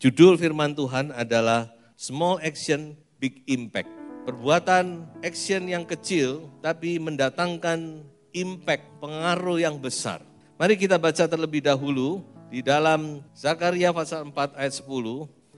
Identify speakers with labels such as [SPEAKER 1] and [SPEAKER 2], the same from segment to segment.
[SPEAKER 1] Judul firman Tuhan adalah Small Action, Big Impact. Perbuatan action yang kecil tapi mendatangkan impact, pengaruh yang besar. Mari kita baca terlebih dahulu di dalam Zakaria pasal 4 ayat 10.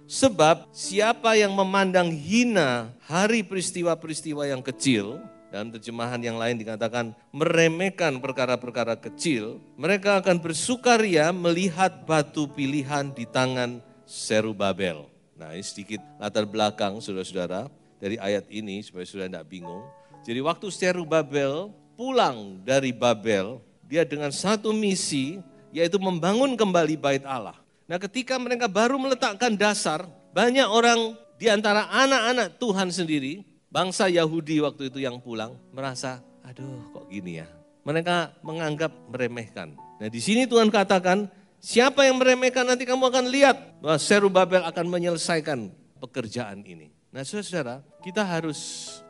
[SPEAKER 1] Sebab siapa yang memandang hina hari peristiwa-peristiwa yang kecil, dalam terjemahan yang lain dikatakan meremehkan perkara-perkara kecil, mereka akan bersukaria melihat batu pilihan di tangan Zerubabel. Nah, ini sedikit latar belakang saudara-saudara dari ayat ini supaya saudara tidak bingung. Jadi waktu Zerubabel pulang dari Babel, dia dengan satu misi yaitu membangun kembali bait Allah. Nah, ketika mereka baru meletakkan dasar, banyak orang di antara anak-anak Tuhan sendiri, bangsa Yahudi waktu itu yang pulang, merasa, aduh kok gini ya. Mereka menganggap meremehkan. Nah, di sini Tuhan katakan, siapa yang meremehkan nanti kamu akan lihat bahwa Zerubabel akan menyelesaikan pekerjaan ini. Nah, saudara-saudara, kita harus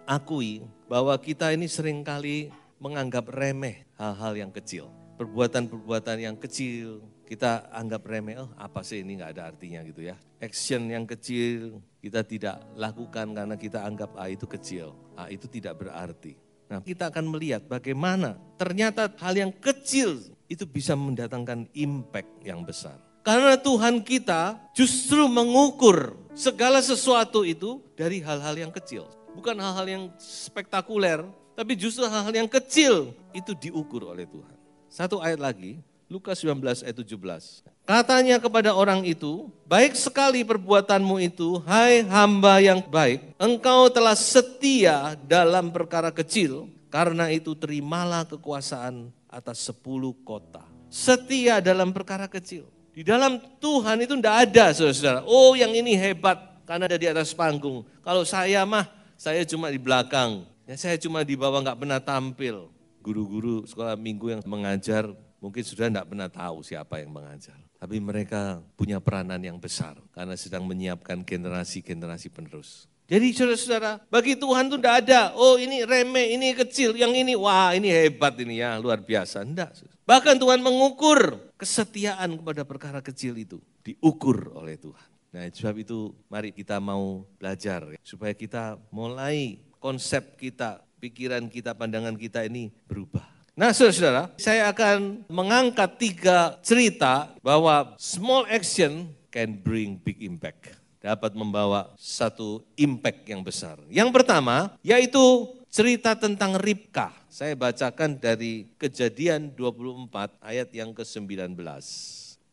[SPEAKER 1] akui bahwa kita ini seringkali menganggap remeh hal-hal yang kecil. Perbuatan-perbuatan yang kecil, kita anggap remeh, oh apa sih ini gak ada artinya gitu ya. Action yang kecil kita tidak lakukan karena kita anggap itu kecil, itu tidak berarti. Nah, kita akan melihat bagaimana ternyata hal yang kecil itu bisa mendatangkan impact yang besar. Karena Tuhan kita justru mengukur segala sesuatu itu dari hal-hal yang kecil. Bukan hal-hal yang spektakuler, tapi justru hal-hal yang kecil itu diukur oleh Tuhan. Satu ayat lagi, Lukas 19 ayat 17. Katanya kepada orang itu, baik sekali perbuatanmu itu, hai hamba yang baik, engkau telah setia dalam perkara kecil, karena itu terimalah kekuasaan atas 10 kota. Setia dalam perkara kecil. Di dalam Tuhan itu tidak ada saudara-saudara, oh yang ini hebat karena ada di atas panggung. Kalau saya mah, saya cuma di belakang, ya saya cuma di bawah gak pernah tampil. Guru-guru sekolah minggu yang mengajar, mungkin sudah tidak pernah tahu siapa yang mengajar. Tapi mereka punya peranan yang besar karena sedang menyiapkan generasi-generasi penerus. Jadi saudara-saudara, bagi Tuhan itu tidak ada, oh ini remeh, ini kecil, yang ini, wah ini hebat ini ya, luar biasa. Tidak. Bahkan Tuhan mengukur kesetiaan kepada perkara kecil itu, diukur oleh Tuhan. Nah sebab itu mari kita mau belajar ya, supaya kita mulai konsep kita, pikiran kita, pandangan kita ini berubah. Nah saudara-saudara, saya akan mengangkat 3 cerita bahwa small action can bring big impact. Dapat membawa satu impact yang besar. Yang pertama yaitu cerita tentang Ribka. Saya bacakan dari Kejadian 24 ayat yang ke-19.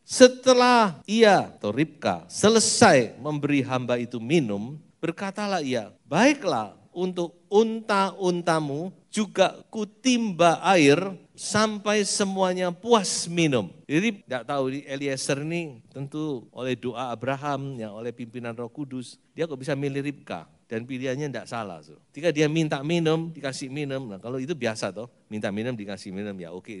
[SPEAKER 1] Setelah ia atau Ribka selesai memberi hamba itu minum, berkatalah ia, baiklah untuk unta-untamu juga kutimba air sampai semuanya puas minum. Jadi tidak tahu Eliezer ini tentu oleh doa Abraham, ya, oleh pimpinan Roh Kudus, dia kok bisa milih Ribka dan pilihannya tidak salah. Ketika dia minta minum, dikasih minum, nah kalau itu biasa toh, minta minum dikasih minum ya oke.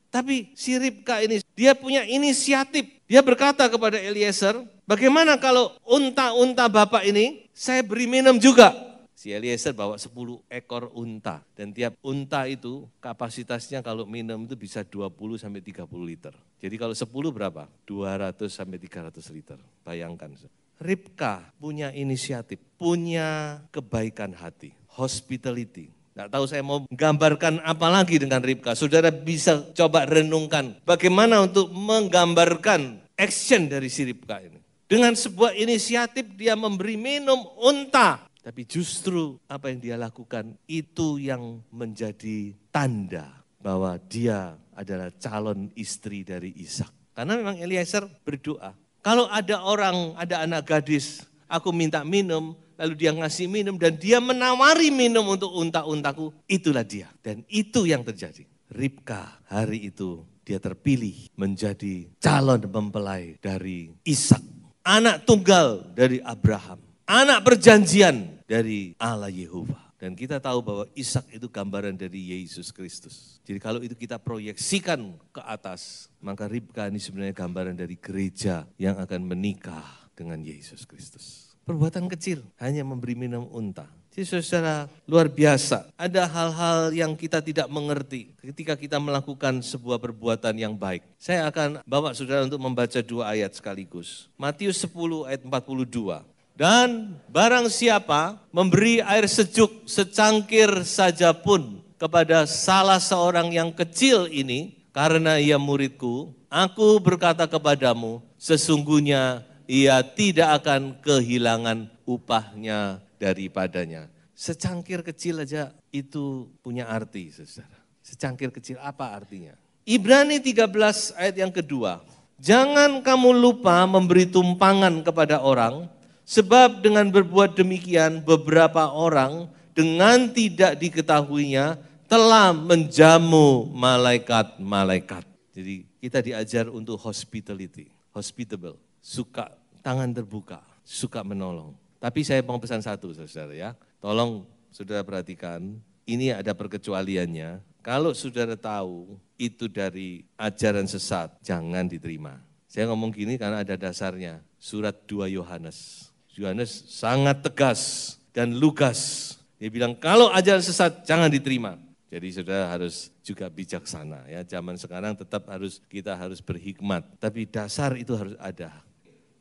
[SPEAKER 1] Tapi si Ribka ini dia punya inisiatif, dia berkata kepada Eliezer, bagaimana kalau unta-unta bapak ini saya beri minum juga. Si Eliezer bawa 10 ekor unta dan tiap unta itu kapasitasnya kalau minum itu bisa 20 sampai 30 liter. Jadi kalau 10 berapa? 200 sampai 300 liter. Bayangkan. Ribka punya inisiatif, punya kebaikan hati, hospitality. Nggak tahu saya mau menggambarkan apa lagi dengan Ribka. Saudara bisa coba renungkan bagaimana untuk menggambarkan action dari si Ribka ini. Dengan sebuah inisiatif dia memberi minum unta. Tapi justru apa yang dia lakukan itu yang menjadi tanda bahwa dia adalah calon istri dari Ishak. Karena memang Eliezer berdoa. Kalau ada orang, ada anak gadis, aku minta minum, lalu dia ngasih minum dan dia menawari minum untuk unta-untaku, itulah dia. Dan itu yang terjadi. Ribka hari itu dia terpilih menjadi calon mempelai dari Ishak. Anak tunggal dari Abraham. Anak perjanjian dari Allah Yehova. Dan kita tahu bahwa Ishak itu gambaran dari Yesus Kristus. Jadi kalau itu kita proyeksikan ke atas, maka Ribka ini sebenarnya gambaran dari gereja yang akan menikah dengan Yesus Kristus. Perbuatan kecil, hanya memberi minum unta. Jadi saudara, luar biasa. Ada hal-hal yang kita tidak mengerti ketika kita melakukan sebuah perbuatan yang baik. Saya akan bawa saudara untuk membaca 2 ayat sekaligus. Matius 10 ayat 42. Dan barang siapa memberi air sejuk secangkir saja pun kepada salah seorang yang kecil ini, karena ia muridku, aku berkata kepadamu, sesungguhnya ia tidak akan kehilangan upahnya daripadanya. Secangkir kecil aja itu punya arti, saudara. Secangkir kecil apa artinya? Ibrani 13 ayat yang kedua. Jangan kamu lupa memberi tumpangan kepada orang, sebab dengan berbuat demikian beberapa orang dengan tidak diketahuinya telah menjamu malaikat-malaikat. Jadi kita diajar untuk hospitality, hospitable, suka tangan terbuka, suka menolong. Tapi saya mau pesan satu, saudara ya. Tolong saudara perhatikan, ini ada perkecualiannya. Kalau saudara tahu itu dari ajaran sesat, jangan diterima. Saya ngomong gini karena ada dasarnya. Surat 2 Yohanes. Yohanes sangat tegas dan lugas. Dia bilang kalau ajaran sesat jangan diterima. Jadi saudara harus juga bijaksana ya. Zaman sekarang tetap kita harus berhikmat. Tapi dasar itu harus ada.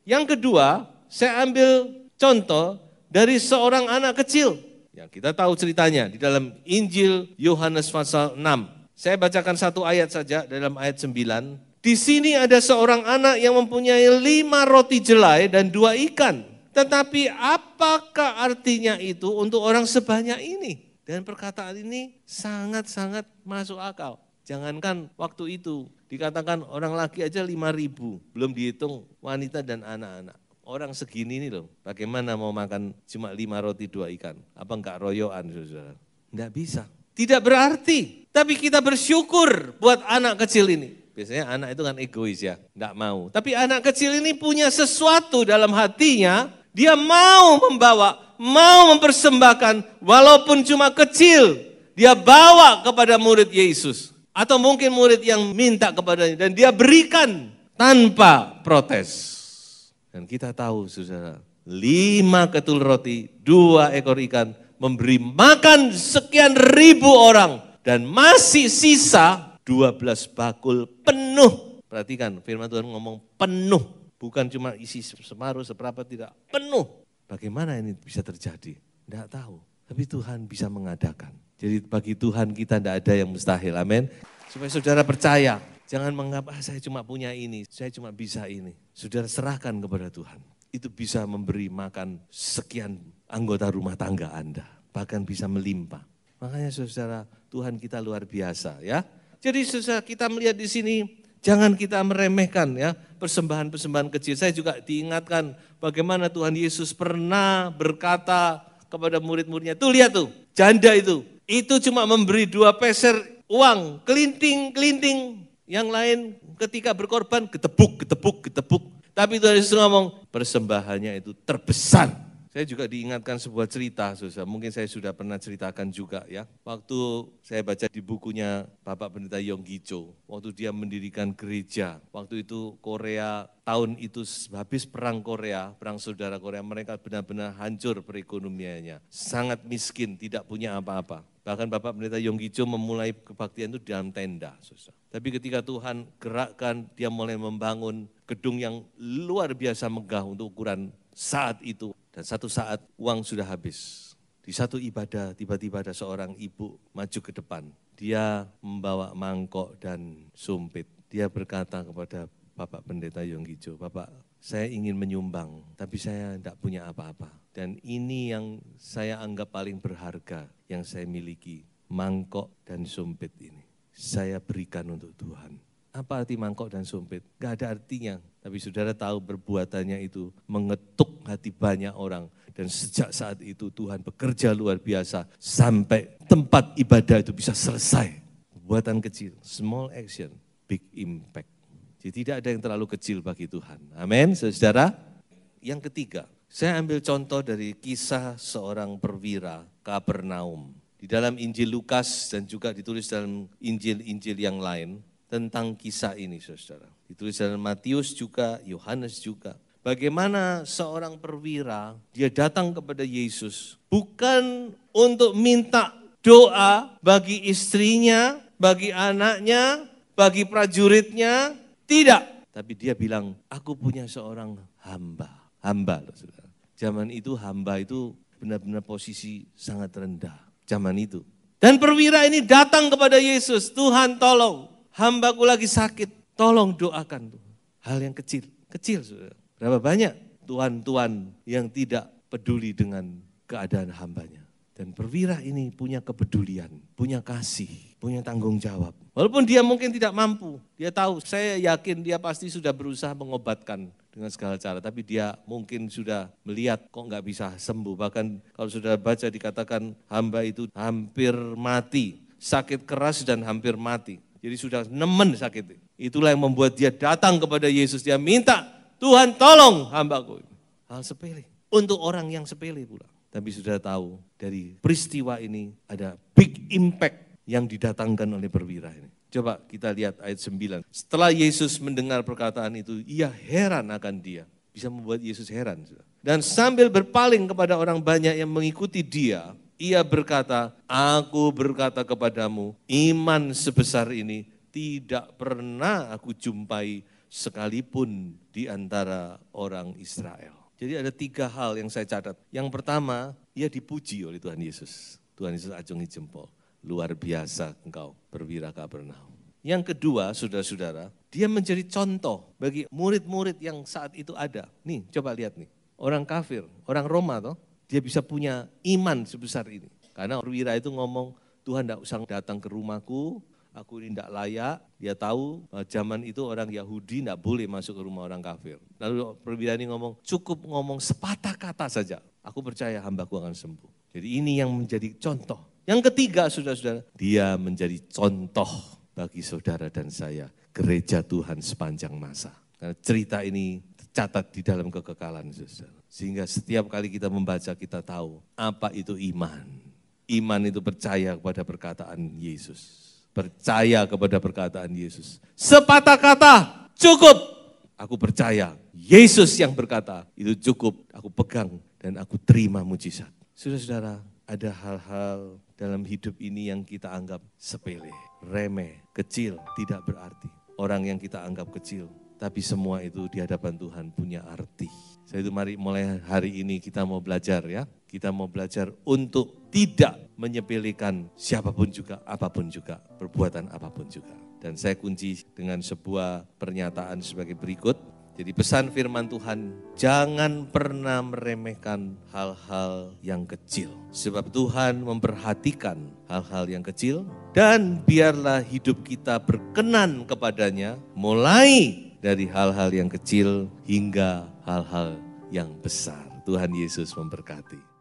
[SPEAKER 1] Yang kedua, saya ambil contoh dari seorang anak kecil. Yang kita tahu ceritanya di dalam Injil Yohanes pasal 6. Saya bacakan satu ayat saja dalam ayat 9. Di sini ada seorang anak yang mempunyai 5 roti jelai dan 2 ikan. Tetapi apakah artinya itu untuk orang sebanyak ini? Dan perkataan ini sangat-sangat masuk akal. Jangankan waktu itu dikatakan orang laki aja 5.000, belum dihitung wanita dan anak-anak. Orang segini ini loh, bagaimana mau makan cuma 5 roti 2 ikan? Apa enggak royoan, saudara? Enggak bisa. Tidak berarti, tapi kita bersyukur buat anak kecil ini. Biasanya anak itu kan egois ya, enggak mau. Tapi anak kecil ini punya sesuatu dalam hatinya, dia mau membawa, mau mempersembahkan, walaupun cuma kecil, dia bawa kepada murid Yesus. Atau mungkin murid yang minta kepadanya, dan dia berikan tanpa protes. Dan kita tahu saudara, 5 ketul roti, 2 ekor ikan, memberi makan sekian ribu orang. Dan masih sisa 12 bakul penuh. Perhatikan firman Tuhan ngomong penuh. Bukan cuma isi separuh, seberapa, tidak. Penuh. Bagaimana ini bisa terjadi? Tidak tahu. Tapi Tuhan bisa mengadakan. Jadi bagi Tuhan kita tidak ada yang mustahil. Amin. Supaya saudara percaya. Jangan menganggap, saya cuma punya ini, saya cuma bisa ini. Saudara serahkan kepada Tuhan. Itu bisa memberi makan sekian anggota rumah tangga Anda. Bahkan bisa melimpah. Makanya saudara, Tuhan kita luar biasa ya. Jadi saudara kita melihat di sini, jangan kita meremehkan ya persembahan-persembahan kecil. Saya juga diingatkan bagaimana Tuhan Yesus pernah berkata kepada murid-muridnya. Tuh lihat tuh, janda itu cuma memberi 2 peser uang, kelinting. Yang lain ketika berkorban, getebuk. Tapi Tuhan Yesus ngomong, persembahannya itu terbesar. Saya juga diingatkan sebuah cerita, saudara. Mungkin saya sudah pernah ceritakan juga ya. Waktu saya baca di bukunya Bapak Pendeta Yonggi Cho, waktu dia mendirikan gereja. Waktu itu Korea, tahun itu habis perang Korea, perang saudara Korea, mereka benar-benar hancur perekonomiannya. Sangat miskin, tidak punya apa-apa. Bahkan Bapak Pendeta Yonggi Cho memulai kebaktian itu dalam tenda. Saudara. Tapi ketika Tuhan gerakkan, dia mulai membangun gedung yang luar biasa megah untuk ukuran saat itu. Dan satu saat uang sudah habis. Di satu ibadah tiba-tiba ada seorang ibu maju ke depan. Dia membawa mangkok dan sumpit. Dia berkata kepada Bapak Pendeta Yonggi Cho, Bapak, saya ingin menyumbang, tapi saya tidak punya apa-apa. Dan ini yang saya anggap paling berharga yang saya miliki, mangkok dan sumpit ini. Saya berikan untuk Tuhan. Apa arti mangkok dan sumpit? Gak ada artinya. Tapi saudara tahu perbuatannya itu mengetuk hati banyak orang. Dan sejak saat itu Tuhan bekerja luar biasa sampai tempat ibadah itu bisa selesai. Perbuatan kecil, small action, big impact. Jadi tidak ada yang terlalu kecil bagi Tuhan. Amin, saudara. Yang ketiga, saya ambil contoh dari kisah seorang perwira Kapernaum. Di dalam Injil Lukas dan juga ditulis dalam Injil-Injil yang lain tentang kisah ini, saudara. Ditulis dalam Matius juga, Yohanes juga. bagaimana seorang perwira, dia datang kepada Yesus. Bukan untuk minta doa bagi istrinya, bagi anaknya, bagi prajuritnya, tidak. Tapi dia bilang, aku punya seorang hamba. Hamba loh saudara. Zaman itu hamba itu benar-benar posisi sangat rendah. Zaman itu. Dan perwira ini datang kepada Yesus, Tuhan tolong, hambaku lagi sakit, tolong doakan. Hal yang kecil, saudara. Berapa banyak tuan-tuan yang tidak peduli dengan keadaan hambanya. Dan perwira ini punya kepedulian, punya kasih, punya tanggung jawab. Walaupun dia mungkin tidak mampu, dia tahu, saya yakin dia pasti sudah berusaha mengobatkan dengan segala cara. Tapi dia mungkin sudah melihat kok nggak bisa sembuh. Bahkan kalau sudah baca dikatakan hamba itu hampir mati, sakit keras dan hampir mati. Jadi sudah nemen sakit. Itulah yang membuat dia datang kepada Yesus, dia minta, Tuhan tolong hambaku. Hal sepele, untuk orang yang sepele pula. Tapi sudah tahu dari peristiwa ini ada big impact yang didatangkan oleh perwira ini. Coba kita lihat ayat 9. Setelah Yesus mendengar perkataan itu, ia heran akan dia. Bisa membuat Yesus heran. Dan sambil berpaling kepada orang banyak yang mengikuti dia, ia berkata, aku berkata kepadamu, iman sebesar ini tidak pernah aku jumpai sekalipun di antara orang Israel. Jadi ada 3 hal yang saya catat. Yang pertama, ia dipuji oleh Tuhan Yesus. Tuhan Yesus acungi jempol. Luar biasa engkau, perwira Kapernaum. Yang kedua, saudara-saudara, dia menjadi contoh bagi murid-murid yang saat itu ada. Nih, coba lihat nih. Orang kafir, orang Roma toh, dia bisa punya iman sebesar ini. Karena perwira itu ngomong, Tuhan tidak usah datang ke rumahku, aku ini tidak layak. Dia tahu zaman itu orang Yahudi tidak boleh masuk ke rumah orang kafir. Lalu perwira ini ngomong, cukup ngomong sepatah kata saja. Aku percaya hambaku akan sembuh. Jadi ini yang menjadi contoh. Yang ketiga, saudara-saudara, dia menjadi contoh bagi saudara dan saya, gereja Tuhan sepanjang masa. Karena cerita ini tercatat di dalam kekekalan, saudara. Sehingga setiap kali kita membaca, kita tahu apa itu iman. Iman itu percaya kepada perkataan Yesus. Percaya kepada perkataan Yesus. Sepatah kata, cukup. Aku percaya, Yesus yang berkata, itu cukup. Aku pegang dan aku terima mujizat. Saudara-saudara, ada hal-hal dalam hidup ini yang kita anggap sepele, remeh, kecil, tidak berarti. Orang yang kita anggap kecil, tapi semua itu di hadapan Tuhan punya arti. Saya itu mari mulai hari ini kita mau belajar ya. Kita mau belajar untuk tidak menyepelekan siapapun juga, apapun juga, perbuatan apapun juga. Dan saya kunci dengan sebuah pernyataan sebagai berikut. Jadi pesan firman Tuhan, jangan pernah meremehkan hal-hal yang kecil. Sebab Tuhan memperhatikan hal-hal yang kecil dan biarlah hidup kita berkenan kepadanya mulai dari hal-hal yang kecil hingga hal-hal yang besar. Tuhan Yesus memberkati.